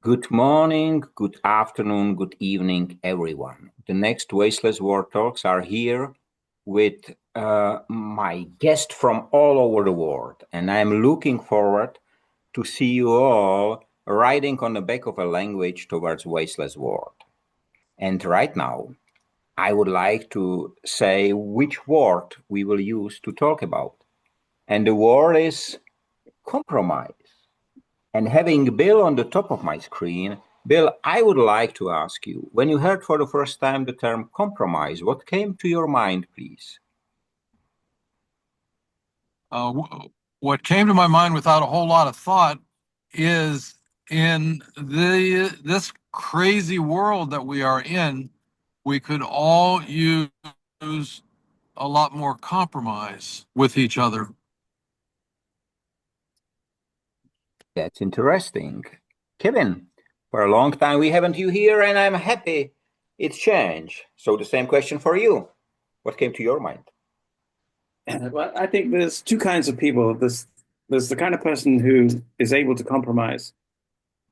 Good morning, good afternoon, good evening, everyone. The next Wasteless World Talks are here with my guest from all over the world, and I'm looking forward to see you all riding on the back of a language towards Wasteless World. And right now, I would like to say which word we will use to talk about. And the word is compromise. And having Bill on the top of my screen, Bill, I would like to ask you, when you heard for the first time the term compromise, what came to your mind, please? What came to my mind without a whole lot of thought is in this crazy world that we are in, we could all use a lot more compromise with each other. That's interesting. Kevin, for a long time we haven't you here, and I'm happy it's changed. So the same question for you. What came to your mind? Well, I think there's two kinds of people. There's the kind of person who is able to compromise,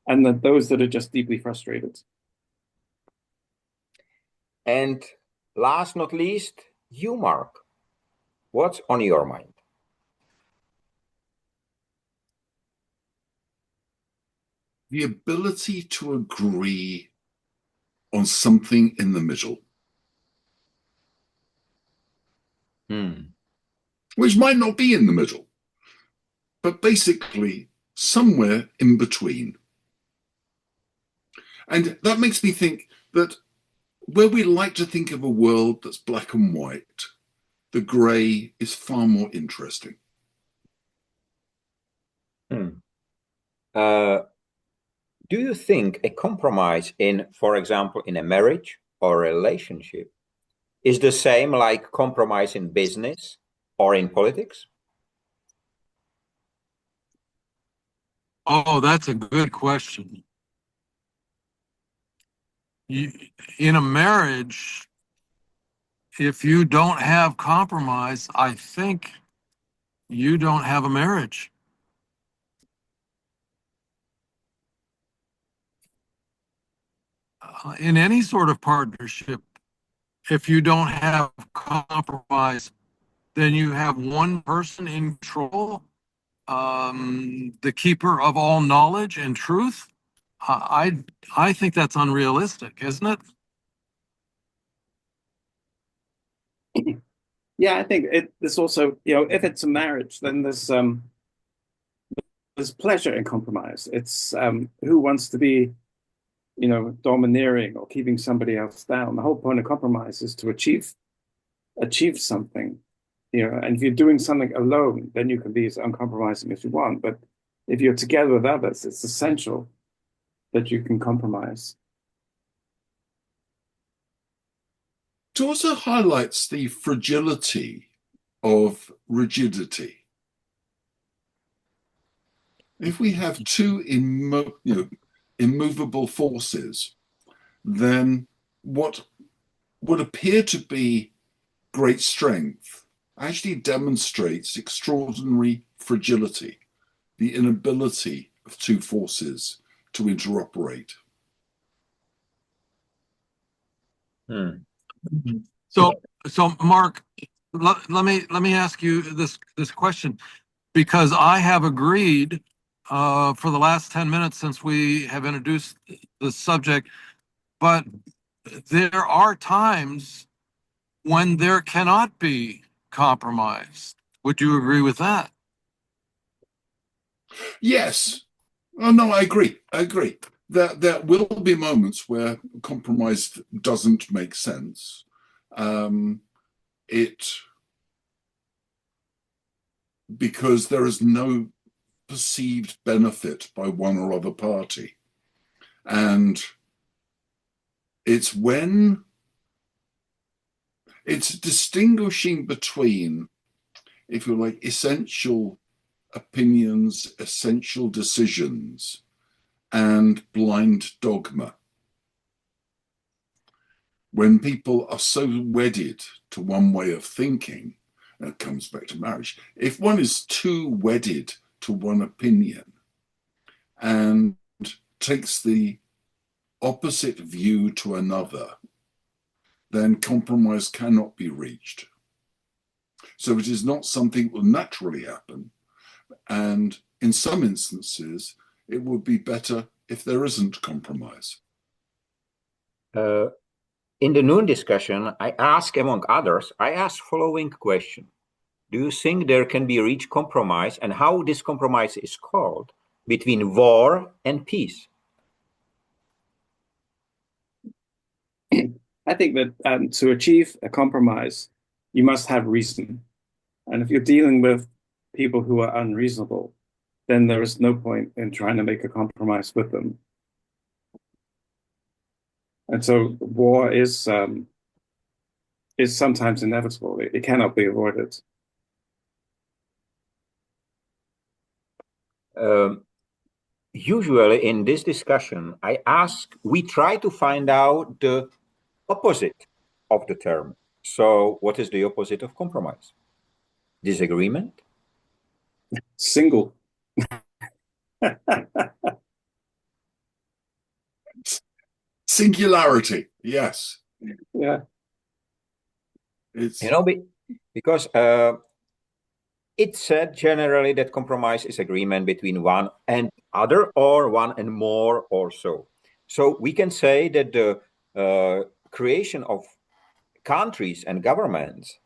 and those that are just deeply frustrated. And last not least, you, Mark. What's on your mind? The ability to agree on something in the middle. Which might not be in the middle, but basically somewhere in between. And that makes me think that where we like to think of a world that's black and white, the grey is far more interesting. Do you think a compromise in, for example, in a marriage or a relationship is the same like compromise in business or in politics? Oh, that's a good question. In a marriage, if you don't have compromise, I think you don't have a marriage. In any sort of partnership, if you don't have compromise, then you have one person in control, the keeper of all knowledge and truth. I think that's unrealistic, isn't it? Yeah, I think there's also, if it's a marriage, then there's pleasure in compromise. It's who wants to be, domineering or keeping somebody else down. The whole point of compromise is to achieve something, and if you're doing something alone, then you can be as uncompromising as you want. But if you're together with others, it's essential that you can compromise. It also highlights the fragility of rigidity. If we have two immovable forces, then what would appear to be great strength actually demonstrates extraordinary fragility, the inability of two forces to interoperate. So Mark, let me ask you this question, because I have agreed for the last 10 minutes since we have introduced the subject, but there are times when there cannot be compromise. Would you agree with that? Yes. Oh, no, I agree. There will be moments where compromise doesn't make sense. Because there is no perceived benefit by one or other party. And it's distinguishing between, if you like, essential opinions, essential decisions, and blind dogma. When people are so wedded to one way of thinking, and it comes back to marriage, if one is too wedded to one opinion, and takes the opposite view to another, then compromise cannot be reached. So it is not something that will naturally happen. And in some instances, it would be better if there isn't compromise. In the noon discussion, I ask, among others, I ask following question. Do you think there can be reached compromise, and how this compromise is called, between war and peace? I think that to achieve a compromise, you must have reason. And if you're dealing with people who are unreasonable, then there is no point in trying to make a compromise with them. And so war is sometimes inevitable. It cannot be avoided. Usually in this discussion, we try to find out the opposite of the term. So what is the opposite of compromise? Disagreement? Single. Singularity, yes. Yeah. It's, because it's said generally that compromise is agreement between one and other, or one and more, or so. So we can say that the creation of countries and governments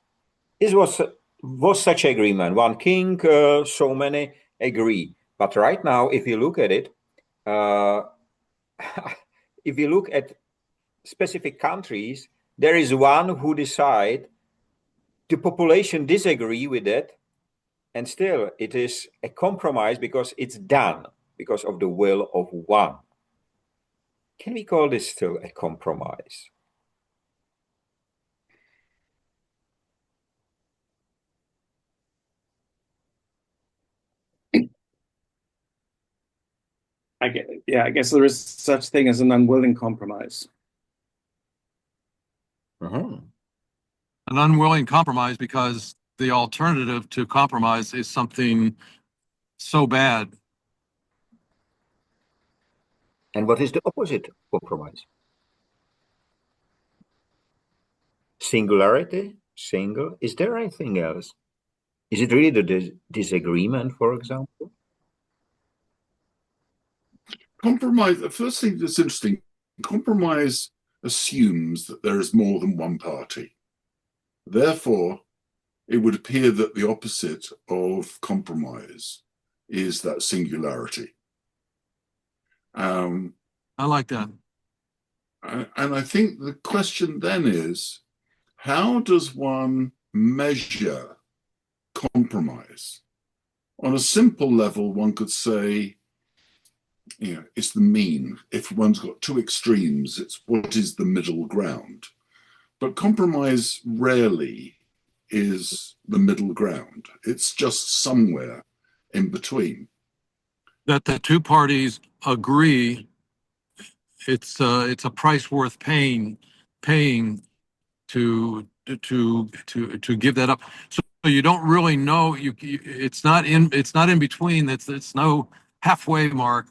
was such agreement. One king, so many agree. But right now, if you look at it, if you look at specific countries, there is one who decide, the population disagree with it, and still it is a compromise because it's done because of the will of one. Can we call this still a compromise? I guess there is such thing as an unwilling compromise. Mm-hmm. An unwilling compromise because the alternative to compromise is something so bad. And what is the opposite of compromise? Singularity? Single? Is there anything else? Is it really the disagreement, for example? compromise, the first thing that's interesting, compromise assumes that there is more than one party. Therefore, it would appear that the opposite of compromise is that singularity. I like that. And I think the question then is, how does one measure compromise? On a simple level, one could say, it's the mean. If one's got two extremes, it's what is the middle ground. But compromise rarely is the middle ground. It's just somewhere in between. That the two parties agree it's a price worth paying to give that up. So you don't really know. It's not in between. It's no halfway mark,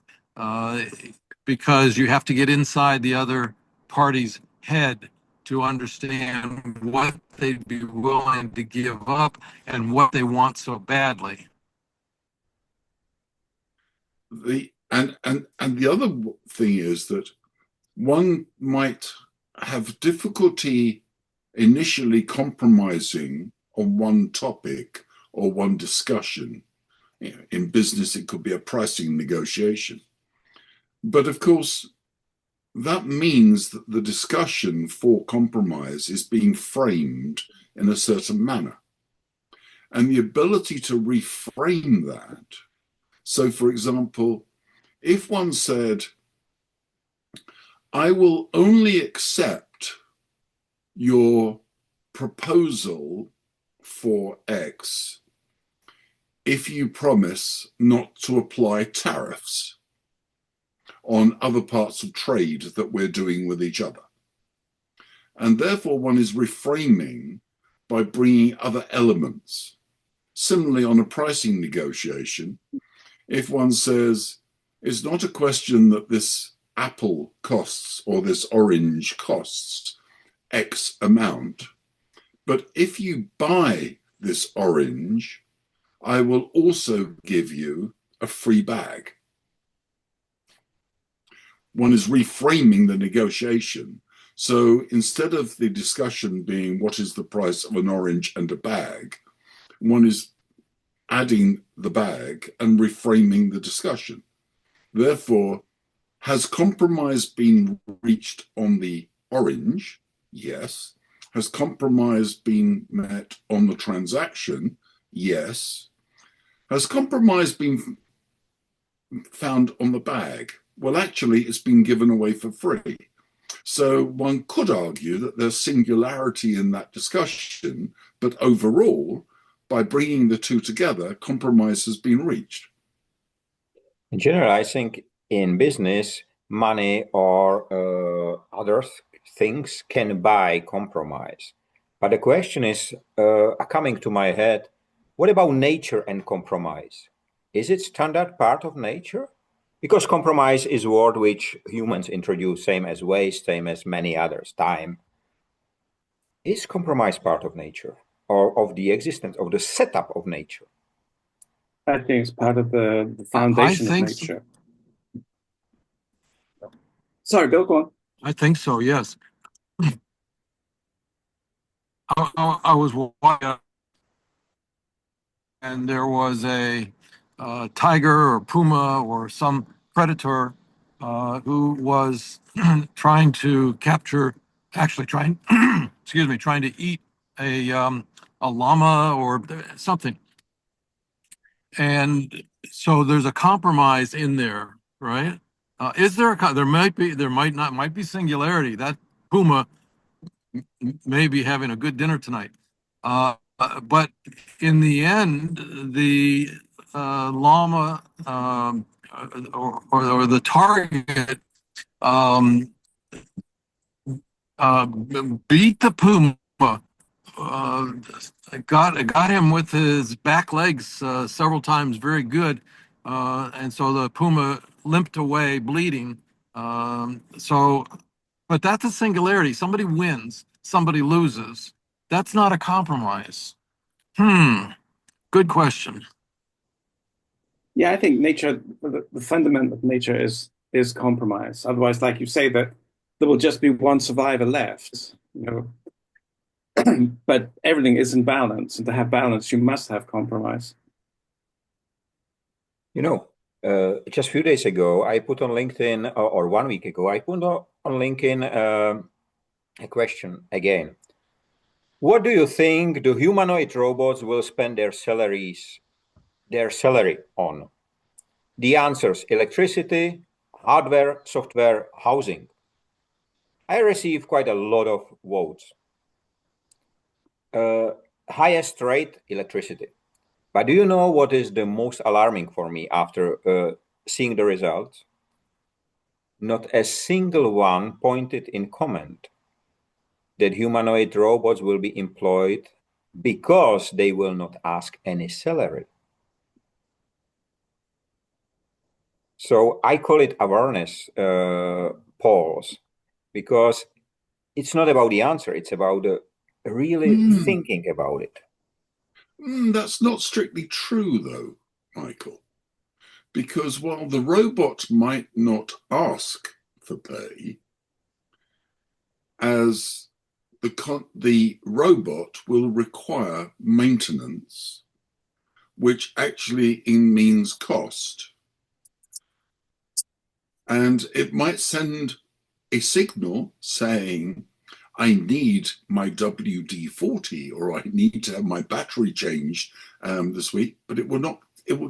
because you have to get inside the other party's head to understand what they'd be willing to give up and what they want so badly. And the other thing is that one might have difficulty initially compromising on one topic or one discussion. In business, it could be a pricing negotiation. But of course, that means that the discussion for compromise is being framed in a certain manner. And the ability to reframe that. So, for example, if one said, I will only accept your proposal for X if you promise not to apply tariffs on other parts of trade that we're doing with each other. And therefore, one is reframing by bringing other elements. Similarly, on a pricing negotiation, if one says, It's not a question that this apple costs or this orange costs X amount, but if you buy this orange, I will also give you a free bag. One is reframing the negotiation. So instead of the discussion being what is the price of an orange and a bag, one is adding the bag and reframing the discussion. Therefore, has compromise been reached on the orange? Yes. Has compromise been met on the transaction? Yes. Has compromise been found on the bag? Well, actually, it's been given away for free. So one could argue that there's singularity in that discussion, but overall, by bringing the two together, compromise has been reached. In general, I think in business, money or other things can buy compromise. But the question is coming to my head, what about nature and compromise? Is it standard part of nature? Because compromise is a word which humans introduce, same as waste, same as many others, time. Is compromise part of nature or of the existence, of the setup of nature? I think it's part of the foundation of nature. Sorry, Bill, go on. I think so, yes. I was watching, and there was a tiger or puma or some predator who was trying to capture, actually trying, excuse me, trying to eat a llama or something. And so there's a compromise in there, right? Is there there might be singularity. That puma may be having a good dinner tonight. But in the end, the llama or the target beat the puma, got him with his back legs several times, very good, and so the puma limped away bleeding. But that's a singularity. Somebody wins, somebody loses. That's not a compromise. Good question. Yeah, I think nature, the fundament of nature is compromise. Otherwise, like you say, that there will just be one survivor left, you know. But everything is in balance, and to have balance, you must have compromise. You know, just a few days ago, I put on LinkedIn, or 1 week ago, I put on LinkedIn a question again. What do you think the humanoid robots will spend their salary on? The answers: electricity, hardware, software, housing. I received quite a lot of votes. Highest rate, electricity. But do you know what is the most alarming for me after seeing the results? Not a single one pointed in comment that humanoid robots will be employed because they will not ask any salary. So I call it awareness pause, because it's not about the answer, it's about really thinking about it. That's not strictly true, though, Michael, because while the robot might not ask for pay, as the robot will require maintenance, which actually means cost. And it might send a signal saying, I need my WD-40 or I need to have my battery changed this week, but it will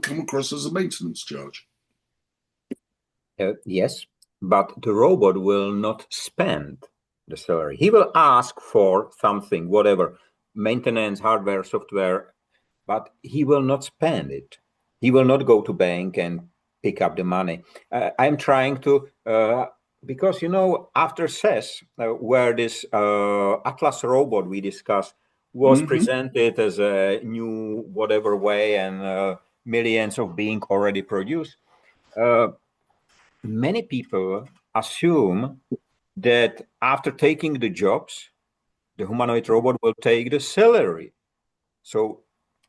come across as a maintenance charge. Yes, but the robot will not spend the salary. He will ask for something, whatever, maintenance, hardware, software, but he will not spend it. He will not go to bank and pick up the money. I'm trying to, because, you know, after CES, where this Atlas robot we discussed was presented as a new whatever way and millions of being already produced, many people assume that after taking the jobs, the humanoid robot will take the salary. So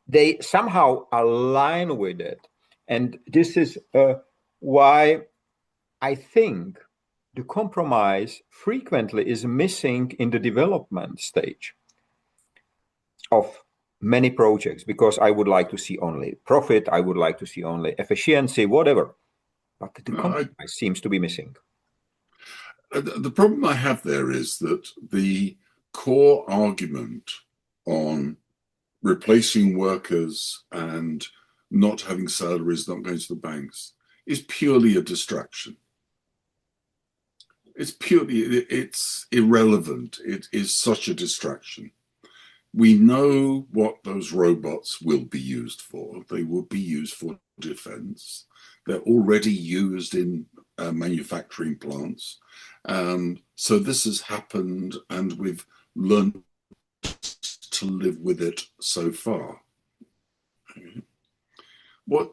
they somehow align with it. And this is why I think the compromise frequently is missing in the development stage of many projects, because I would like to see only profit, I would like to see only efficiency, whatever. But the compromise seems to be missing. The problem I have there is that the core argument on replacing workers and not having salaries, not going to the banks, is purely a distraction. It's irrelevant. It is such a distraction. We know what those robots will be used for. They will be used for defense. They're already used in manufacturing plants. So this has happened, and we've learned to live with it so far. What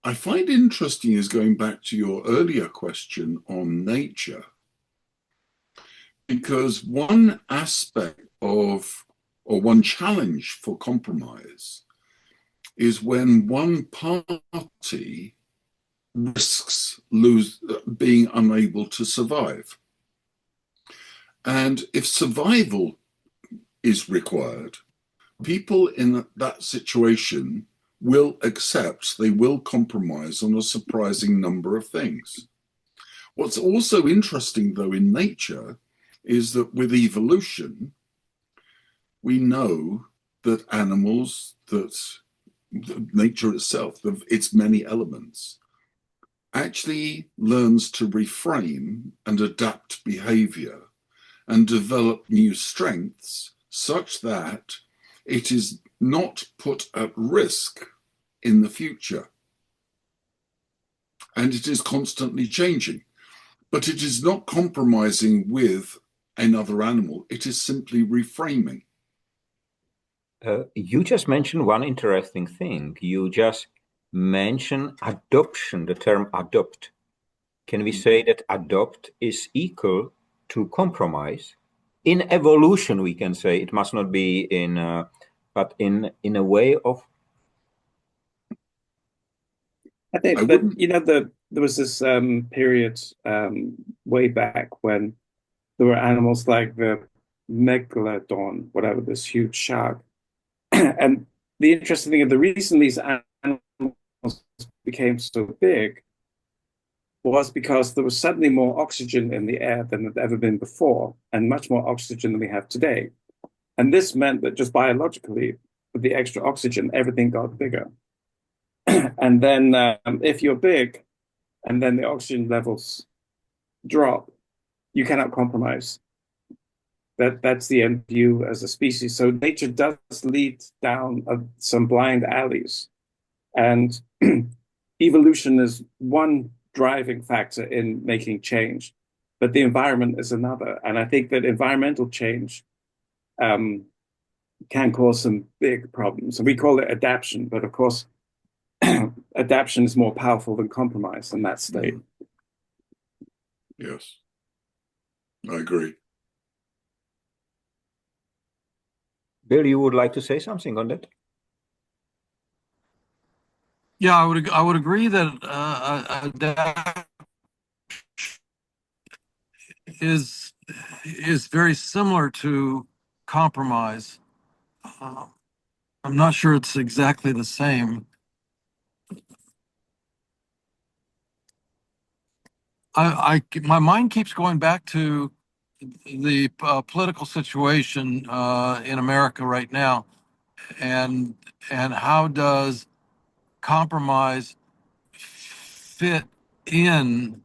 I find interesting is going back to your earlier question on nature, because one aspect of, or one challenge for compromise, is when one party risks being unable to survive. And if survival is required, people in that situation will accept, they will compromise on a surprising number of things. What's also interesting, though, in nature is that with evolution, we know that animals, that nature itself, its many elements, actually learns to reframe and adapt behavior and develop new strengths such that it is not put at risk in the future. And it is constantly changing, but it is not compromising with another animal. It is simply reframing. You just mentioned one interesting thing. You just mentioned adoption, the term adopt. Can we say that adopt is equal to compromise? In evolution, we can say it must not be in, but in a way of. I think that, you know, there was this period way back when there were animals like the megalodon, whatever, this huge shark. And the interesting thing, the reason these animals became so big was because there was suddenly more oxygen in the air than had ever been before, and much more oxygen than we have today. And this meant that just biologically, with the extra oxygen, everything got bigger. And then if you're big and then the oxygen levels drop, you cannot compromise. That's the end view as a species. So nature does lead down some blind alleys. And evolution is one driving factor in making change, but the environment is another. And I think that environmental change can cause some big problems. And we call it adaptation, but of course, adaptation is more powerful than compromise in that state. Yes, I agree. Bill, you would like to say something on that? Yeah, I would agree that that is very similar to compromise. I'm not sure it's exactly the same. My mind keeps going back to the political situation in America right now, and how does compromise fit in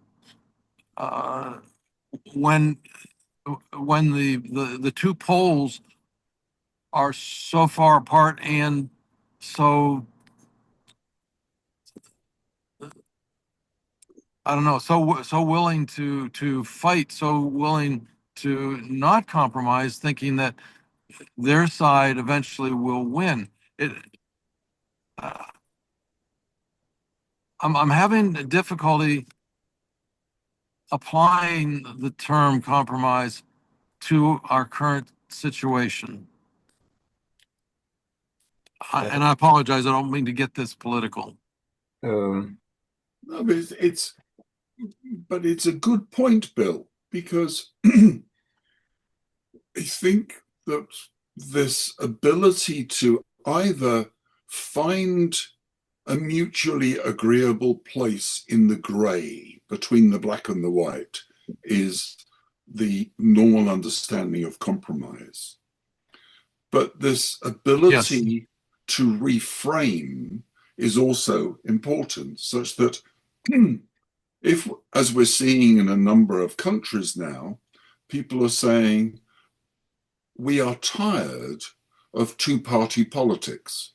when the two poles are so far apart and so, I don't know, so willing to fight, so willing to not compromise, thinking that their side eventually will win. I'm having difficulty applying the term compromise to our current situation. And I apologize, I don't mean to get this political. Um, No, but it's a good point, Bill, because I think that this ability to either find a mutually agreeable place in the grey between the black and the white is the normal understanding of compromise. But this ability to reframe is also important, such that if, as we're seeing in a number of countries now, people are saying, we are tired of two-party politics.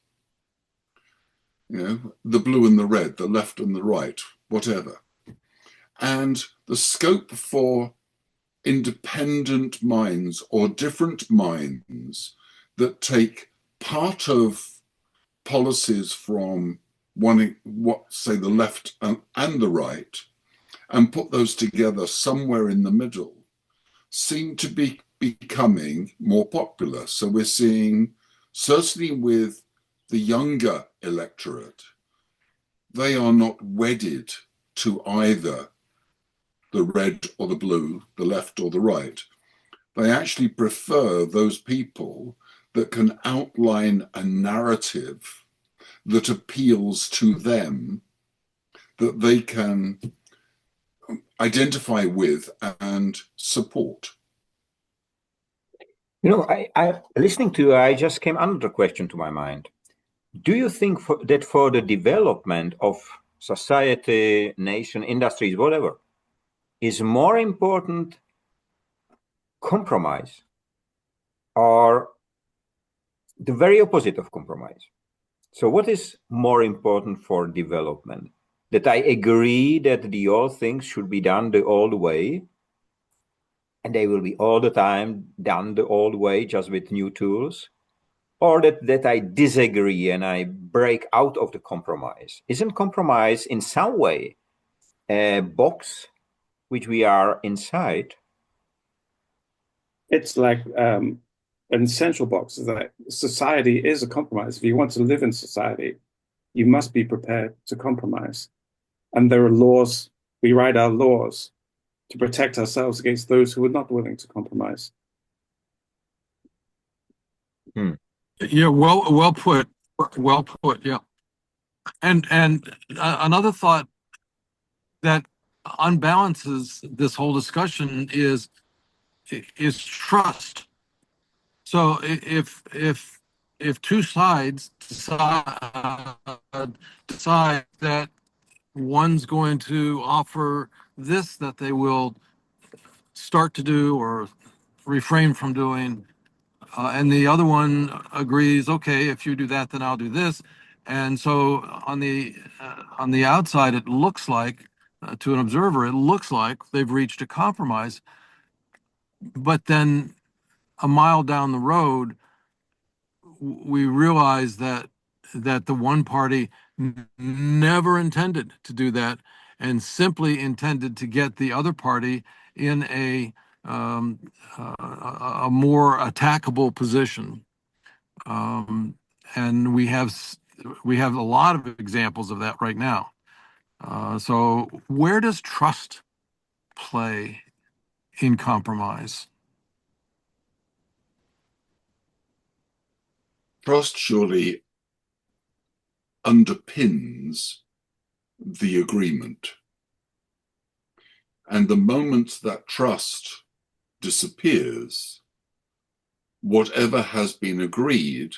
You know, the blue and the red, the left and the right, whatever. And the scope for independent minds or different minds that take part of policies from one, say the left and the right, and put those together somewhere in the middle, seem to be becoming more popular. So we're seeing, certainly with the younger electorate, they are not wedded to either the red or the blue, the left or the right. They actually prefer those people that can outline a narrative that appeals to them, that they can identify with and support. You know, I listening to you, I just came another question to my mind. Do you think that for the development of society, nation, industries, whatever, is more important compromise or the very opposite of compromise? So what is more important for development? That I agree that the old things should be done the old way, and they will be all the time done the old way, just with new tools, or that I disagree and I break out of the compromise? Isn't compromise in some way a box which we are inside? It's like an essential box is that society is a compromise. If you want to live in society, you must be prepared to compromise. And there are laws, we write our laws to protect ourselves against those who are not willing to compromise. Yeah, well put. Well put, yeah. And another thought that unbalances this whole discussion is trust. So if two sides decide that one's going to offer this that they will start to do or refrain from doing, and the other one agrees, okay, if you do that, then I'll do this. And so on the outside, it looks like, to an observer, it looks like they've reached a compromise. But then a mile down the road, we realize that the one party never intended to do that, and simply intended to get the other party in a more attackable position. And we have a lot of examples of that right now. So where does trust play in compromise? Trust surely underpins the agreement. And the moment that trust disappears, whatever has been agreed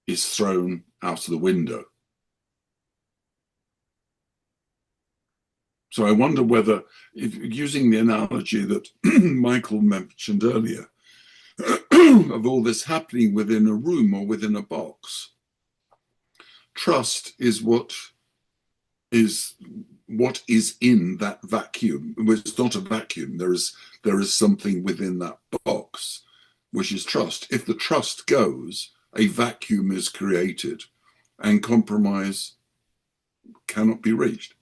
is thrown out of the window. So I wonder whether, using the analogy that Michael mentioned earlier, of all this happening within a room or within a box, trust is what is in that vacuum. It's not a vacuum. There is something within that box, which is trust. If the trust goes, a vacuum is created, and compromise cannot be reached.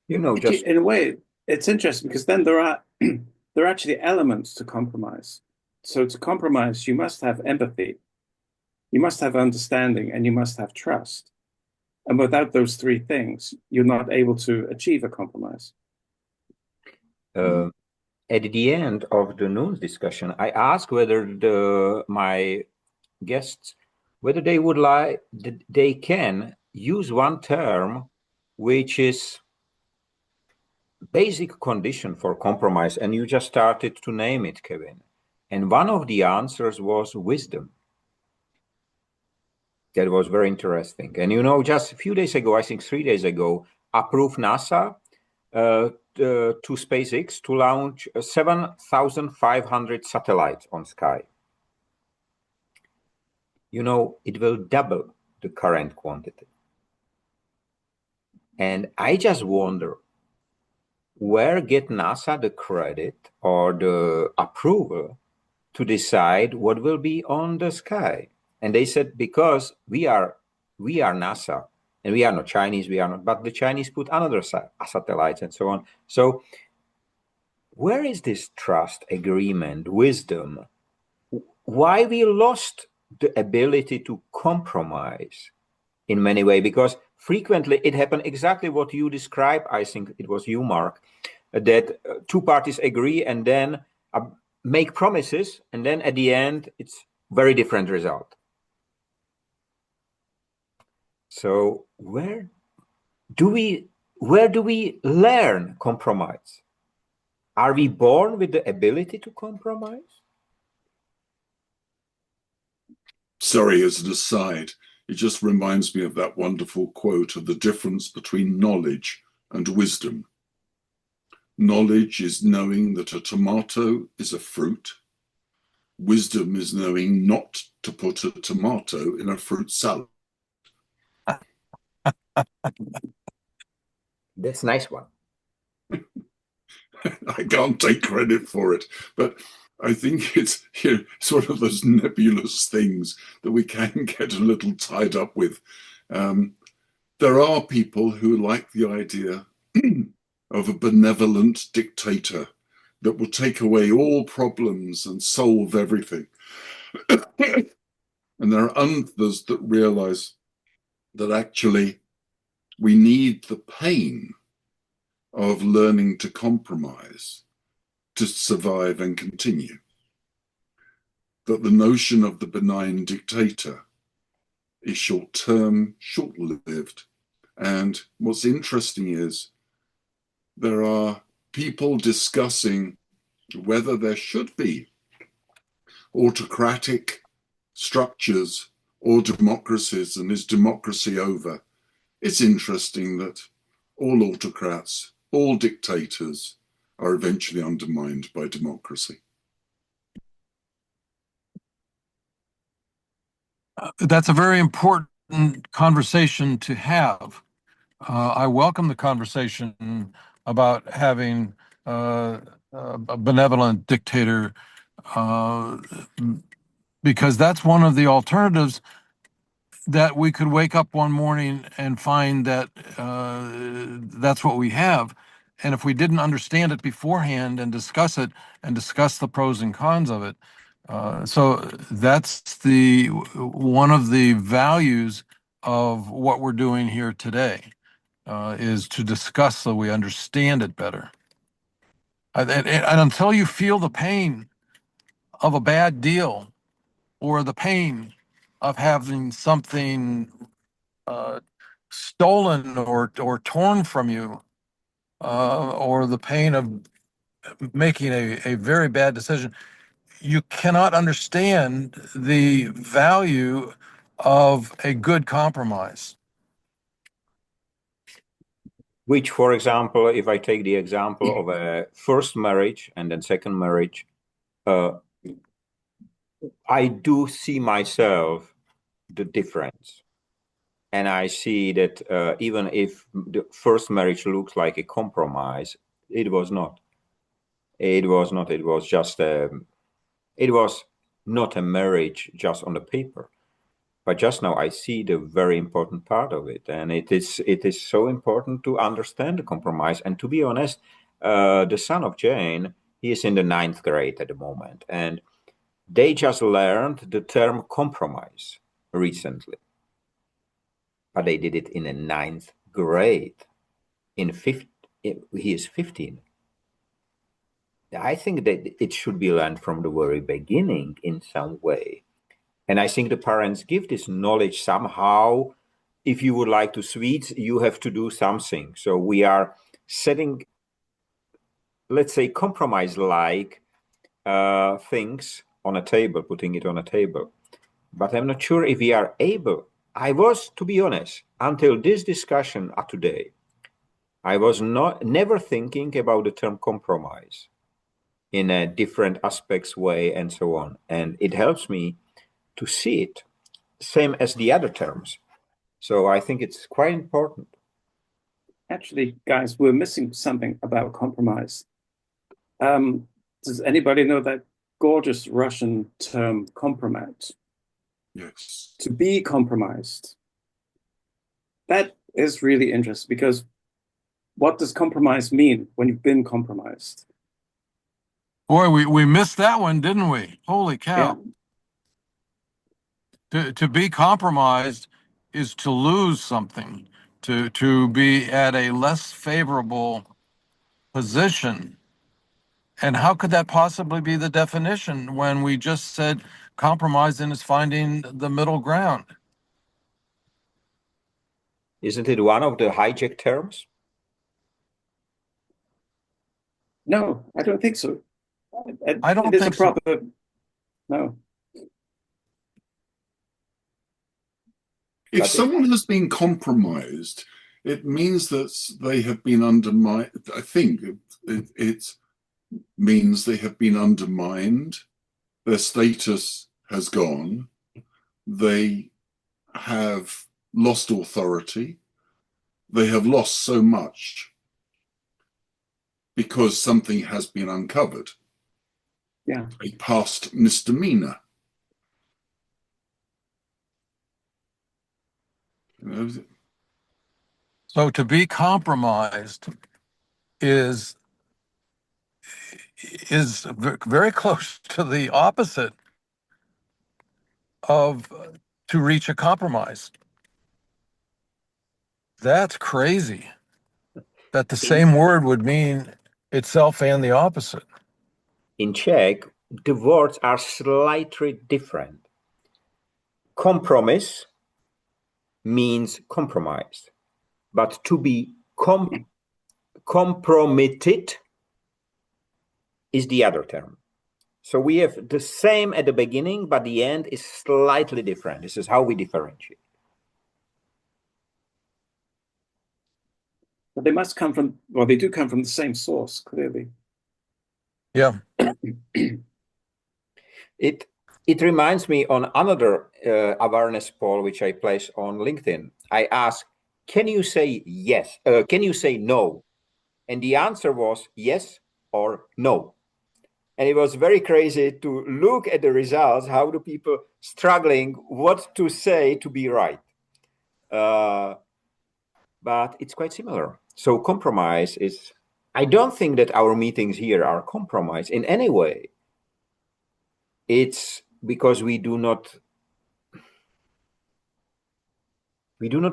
You know, just in a way, it's interesting because then there are there are actually elements to compromise. So to compromise, you must have empathy, you must have understanding, and you must have trust. And without those three things, you're not able to achieve a compromise. At the end of the noon discussion, I asked whether my guests, whether they would like, they can use one term which is basic condition for compromise, and you just started to name it, Kevin. And one of the answers was wisdom. That was very interesting. And just a few days ago, I think 3 days ago, approved NASA to SpaceX to launch 7,500 satellites on sky. It will double the current quantity. And I just wonder, where get NASA the credit or the approval to decide what will be on the sky? And they said, because we are NASA, and we are not Chinese, but the Chinese put another satellites and so on. So where is this trust, agreement, wisdom? Why we lost the ability to compromise in many ways? Because frequently it happened exactly what you described. I think it was you, Mark, that two parties agree and then make promises, and then at the end it's very different result. So where do we learn compromise? Are we born with the ability to compromise? Sorry, as an aside, it just reminds me of that wonderful quote of the difference between knowledge and wisdom. Knowledge is knowing that a tomato is a fruit. Wisdom is knowing not to put a tomato in a fruit salad. That's a nice one. I can't take credit for it, but I think it's one of those nebulous things that we can get a little tied up with. There are people who like the idea of a benevolent dictator that will take away all problems and solve everything. And there are others that realize that actually we need the pain of learning to compromise to survive and continue. That the notion of the benign dictator is short-term, short-lived. And what's interesting is there are people discussing whether there should be autocratic structures or democracies, and is democracy over? It's interesting that all autocrats, all dictators are eventually undermined by democracy. That's a very important conversation to have. I welcome the conversation about having a benevolent dictator, because that's one of the alternatives, that we could wake up one morning and find that that's what we have. And if we didn't understand it beforehand and discuss it and discuss the pros and cons of it, so that's one of the values of what we're doing here today, is to discuss so we understand it better. And until you feel the pain of a bad deal or the pain of having something stolen or torn from you, or the pain of making a very bad decision, you cannot understand the value of a good compromise. Which, for example, if I take the example of a first marriage and then second marriage, I do see myself the difference. And I see that even if the first marriage looks like a compromise, it was not. It was not. It was just it was not a marriage just on the paper. But just now I see the very important part of it. And it is so important to understand the compromise. And to be honest, the son of Jane, he is in the 9th grade at the moment, and they just learned the term compromise recently. But they did it in the 9th grade. He is 15. I think that it should be learned from the very beginning in some way. And I think the parents give this knowledge somehow. If you would like to sweets, you have to do something. So we are setting, let's say, compromise-like things on a table, putting it on a table. But I'm not sure if we are able. I was, to be honest, until this discussion today, I was never thinking about the term compromise in a different aspects way and so on. And it helps me to see it, same as the other terms. So I think it's quite important. Actually, guys, we're missing something about compromise. Does anybody know that gorgeous Russian term compromise? Yes. To be compromised. That is really interesting, because what does compromise mean when you've been compromised? Boy, we missed that one, didn't we? Holy cow. Yeah. To be compromised is to lose something, to be at a less favorable position. And how could that possibly be the definition when we just said compromising is finding the middle ground? Isn't it one of the hijacked terms? No, I don't think so. I don't it is think a proper, so. No. If someone has been compromised, it means that they have been undermined. I think it means they have been undermined. Their status has gone. They have lost authority. They have lost so much because something has been uncovered. Yeah. A past misdemeanor. So to be compromised is very close to the opposite of to reach a compromise. That's crazy that the same word would mean itself and the opposite. In Czech, the words are slightly different. Compromise means compromise, but to be compromitted is the other term. So we have the same at the beginning, but the end is slightly different. This is how we differentiate. But they must come from, well, they do come from the same source, clearly. Yeah. It reminds me on another awareness poll which I placed on LinkedIn. I asked, can you say yes? Can you say no? And the answer was yes or no. And it was very crazy to look at the results, how the people struggling what to say to be right. But it's quite similar. So compromise is, I don't think that our meetings here are compromise in any way. It's because we do not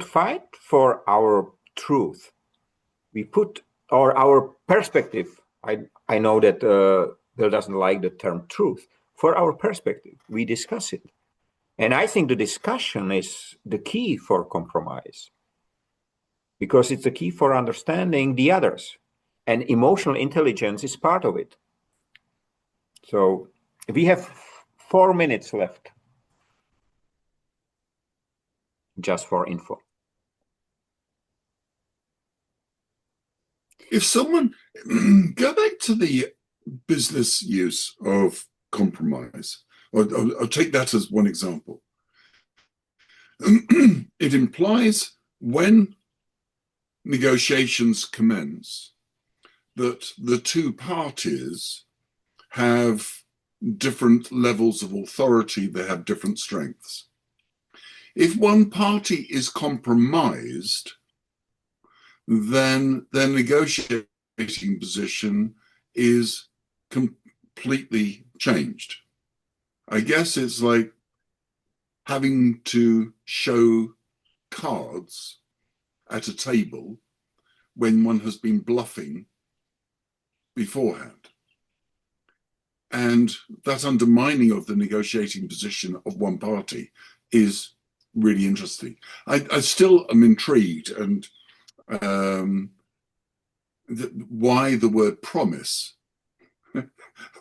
fight for our truth. We put our perspective. I know that Bill doesn't like the term truth. For our perspective, we discuss it. And I think the discussion is the key for compromise, because it's the key for understanding the others. And emotional intelligence is part of it. So we have 4 minutes left, just for info. If someone, go back to the business use of compromise, I'll take that as one example. It implies when negotiations commence that the two parties have different levels of authority, they have different strengths. If one party is compromised, then their negotiations position is completely changed. I guess it's like having to show cards at a table when one has been bluffing beforehand. And that undermining of the negotiating position of one party is really interesting. I still am intrigued and why the word promise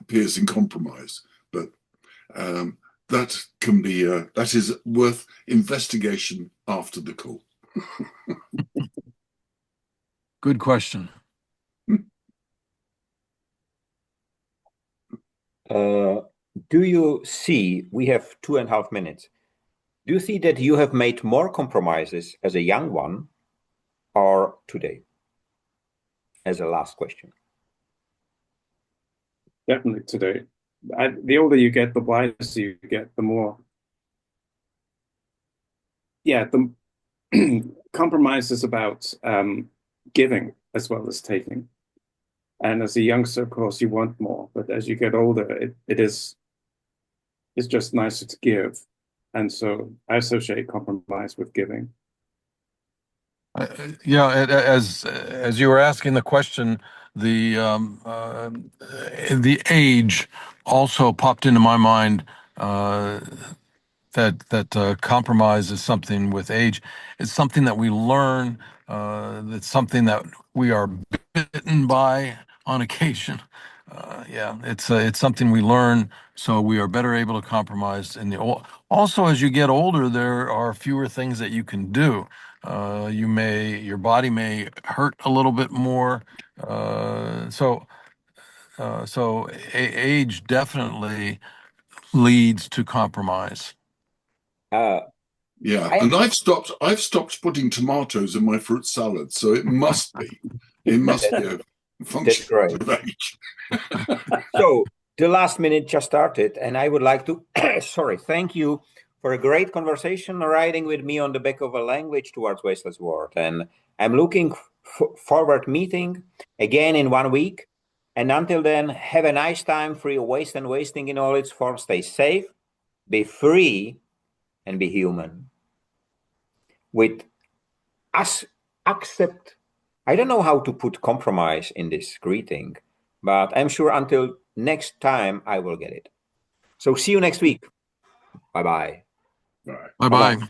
appears in compromise, but that can be that is worth investigation after the call. Good question. Do you see, we have 2.5 minutes, do you see that you have made more compromises as a young one or today? As a last question. Definitely today. The older you get, the wiser you get, the more, yeah, the compromise is about giving as well as taking. And as a youngster, of course, you want more, but as you get older, it's just nicer to give. And so I associate compromise with giving. Yeah, as you were asking the question, the age also popped into my mind. That compromise is something with age. It's something that we learn. It's something that we are bitten by on occasion. Yeah, it's something we learn, so we are better able to compromise. And also, as you get older, there are fewer things that you can do. Your body may hurt a little bit more. So age definitely leads to compromise. Yeah, and I've stopped putting tomatoes in my fruit salad, so it must be a function of age. So the last minute just started, and I would like to thank you for a great conversation riding with me on the back of a language towards wasteless world. And I'm looking forward meeting again in 1 week. And until then, have a nice time, free of waste and wasting in all its forms. Stay safe, be free, and be human. With us, accept. I don't know how to put compromise in this greeting, but I'm sure until next time I will get it. So see you next week. Bye-bye. Right. Bye-bye.